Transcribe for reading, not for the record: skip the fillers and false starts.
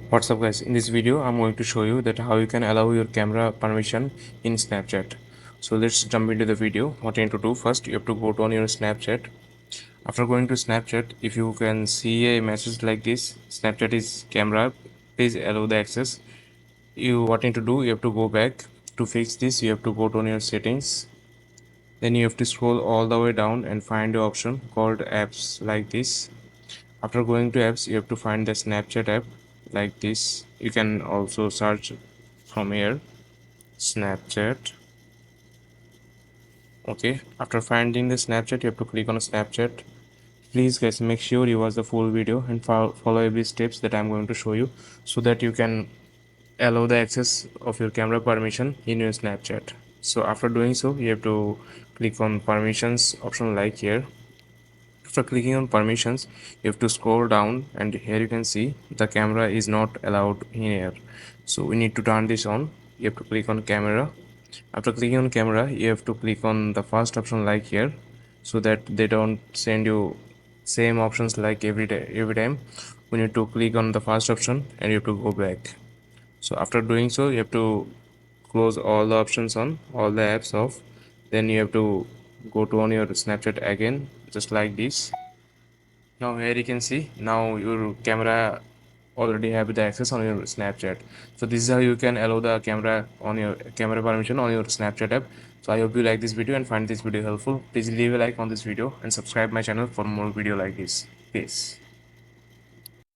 What's up guys, in this video I'm going to show you that how you can allow your camera permission in Snapchat. So let's jump into the video. What you need to do, first you have to go to on your Snapchat. After going to Snapchat, if you can see a message like this, Snapchat is camera, please allow the access. What you need to do, you have to go back. To fix this, you have to go to on your settings, then you have to scroll all the way down and find the option called apps like this. After going to apps, you have to find the Snapchat app like this. You can also search from here Snapchat. Okay, after finding the Snapchat, you have to click on Snapchat. Please guys, make sure you watch the full video and follow every steps that I'm going to show you, so that you can allow the access of your camera permission in your Snapchat. So after doing so, you have to click on permissions option like here. After clicking on permissions, you have to scroll down, and here you can see the camera is not allowed in here. So we need to turn this on. You have to click on camera. After clicking on camera, you have to click on the first option like here, so that they don't send you same options like every time. We need to click on the first option and you have to go back. So after doing so, you have to close all the options on, all the apps off. Then you have to go to on your Snapchat again, just like this. Now here you can see now your camera already have the access on your Snapchat. So this is how you can allow the camera on your camera permission on your Snapchat app. So I hope you like this video and find this video helpful. Please leave a like on this video and subscribe my channel for more video like this. Peace.